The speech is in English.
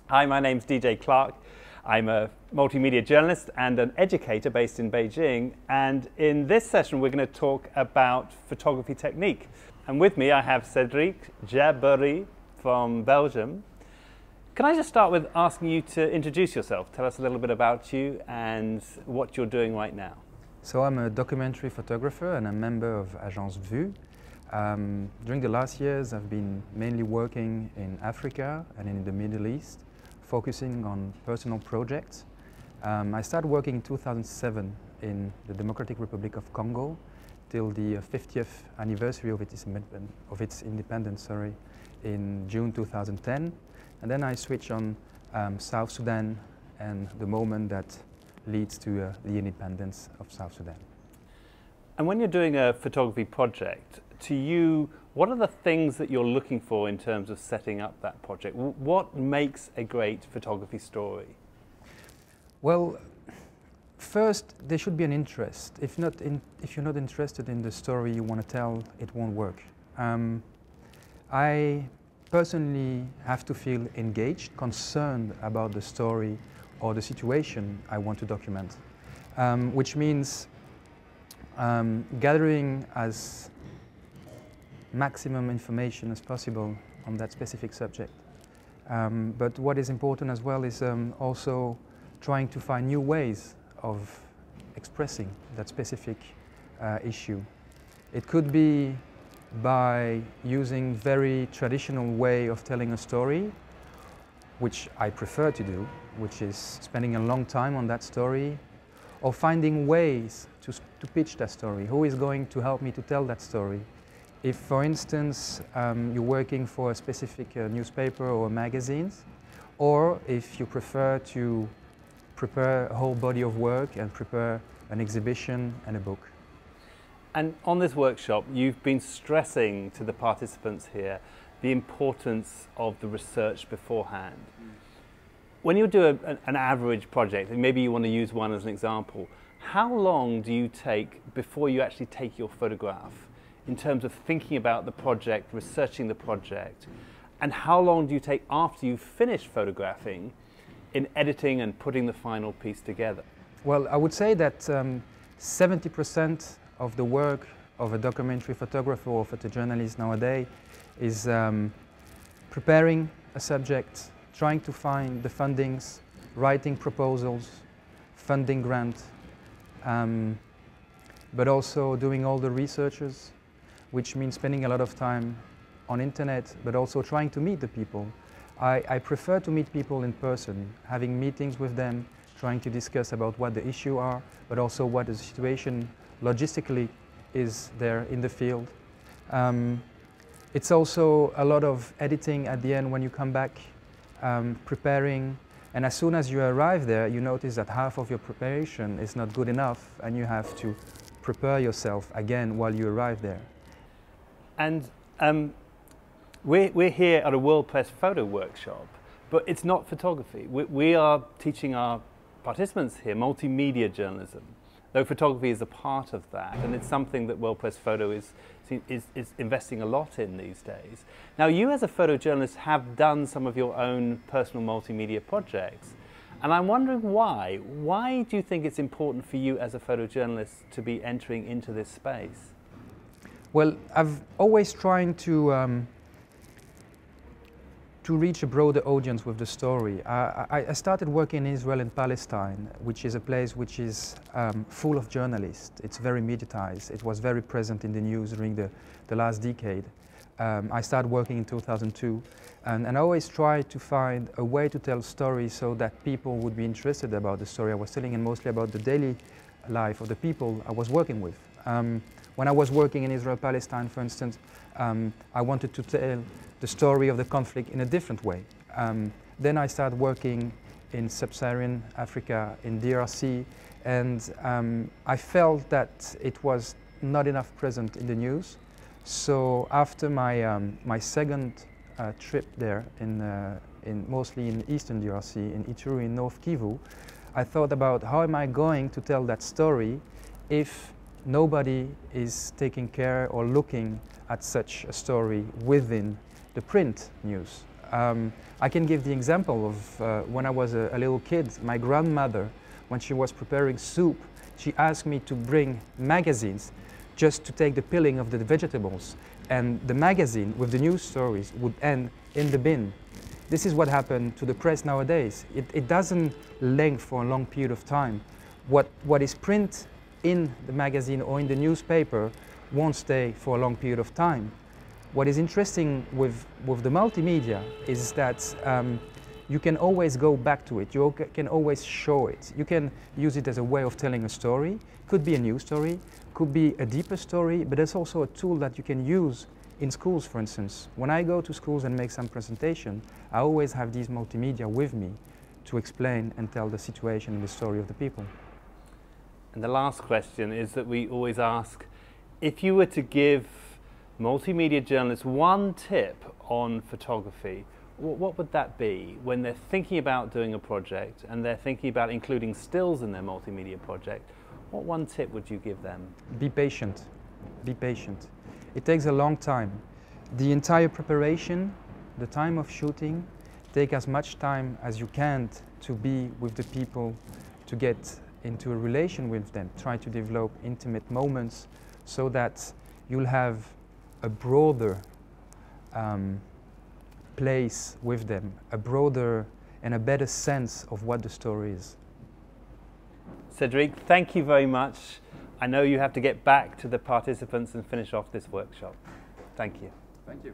Hi, my name's DJ Clark. I'm a multimedia journalist and an educator based in Beijing. And in this session, we're going to talk about photography technique. And with me, I have Cédric Gerbehaye from Belgium. Can I just start with asking you to introduce yourself? Tell us a little bit about you and what you're doing right now. So I'm a documentary photographer and a member of Agence VU. During the last years, I've been mainly working in Africa and in the Middle East, focusing on personal projects. I started working in 2007 in the Democratic Republic of Congo till the 50th anniversary of its independence in June 2010. And then I switched on South Sudan and the moment that leads to the independence of South Sudan. And when you're doing a photography project, to you, what are the things that you're looking for in terms of setting up that project? What makes a great photography story? Well, first, there should be an interest. If you're not interested in the story you want to tell, it won't work. I personally have to feel engaged, concerned about the story or the situation I want to document, which means gathering as maximum information as possible on that specific subject. But what is important as well is also trying to find new ways of expressing that specific issue. It could be by using very traditional way of telling a story, which I prefer to do, which is spending a long time on that story, or finding ways to pitch that story. Who is going to help me to tell that story? If, for instance, you're working for a specific newspaper or magazines, or if you prefer to prepare a whole body of work and prepare an exhibition and a book. And on this workshop, you've been stressing to the participants here the importance of the research beforehand. When you do an average project, and maybe you want to use one as an example, how long do you take before you actually take your photograph in terms of thinking about the project, researching the project, and how long do you take after you've finished photographing in editing and putting the final piece together? Well, I would say that 70% of the work of a documentary photographer or photojournalist nowadays is preparing a subject, trying to find the fundings, writing proposals, funding grants, but also doing all the researches, which means spending a lot of time on internet, but also trying to meet the people. I prefer to meet people in person, having meetings with them, trying to discuss about what the issue are, but also what the situation logistically is there in the field. It's also a lot of editing at the end when you come back, preparing, and as soon as you arrive there, you notice that half of your preparation is not good enough, and you have to prepare yourself again while you arrive there. And we're here at a World Press photo workshop, but it's not photography. We are teaching our participants here multimedia journalism, though photography is a part of that, and it's something that World Press Photo is investing a lot in these days. Now, you as a photojournalist have done some of your own personal multimedia projects, and I'm wondering why. Why do you think it's important for you as a photojournalist to be entering into this space? Well, I've always tried to reach a broader audience with the story. I started working in Israel and Palestine, which is a place which is full of journalists. It's very mediatized. It was very present in the news during the last decade. I started working in 2002, and I always tried to find a way to tell stories so that people would be interested about the story I was telling, and mostly about the daily life of the people I was working with. When I was working in Israel-Palestine, for instance, I wanted to tell the story of the conflict in a different way. Then I started working in sub-Saharan Africa, in DRC, and I felt that it was not enough present in the news. So after my second trip there, mostly in eastern DRC, in Ituri, in North Kivu, I thought about how am I going to tell that story if nobody is taking care or looking at such a story within the print news. I can give the example of when I was a little kid, my grandmother, when she was preparing soup, she asked me to bring magazines just to take the peeling of the vegetables. And the magazine with the news stories would end in the bin. This is what happened to the press nowadays. It doesn't length for a long period of time. What is printed in the magazine or in the newspaper won't stay for a long period of time. What is interesting with the multimedia is that you can always go back to it. You can always show it. You can use it as a way of telling a story. Could be a news story, could be a deeper story, but it's also a tool that you can use in schools, for instance. When I go to schools and make some presentation, I always have these multimedia with me to explain and tell the situation and the story of the people. And the last question is that we always ask, if you were to give multimedia journalists one tip on photography, what would that be when they're thinking about doing a project and they're thinking about including stills in their multimedia project? What one tip would you give them? Be patient. Be patient. It takes a long time. The entire preparation, the time of shooting, take as much time as you can to be with the people, to get into a relation with them, try to develop intimate moments so that you'll have a broader place with them, a broader and a better sense of what the story is. Cédric, thank you very much. I know you have to get back to the participants and finish off this workshop. Thank you. Thank you.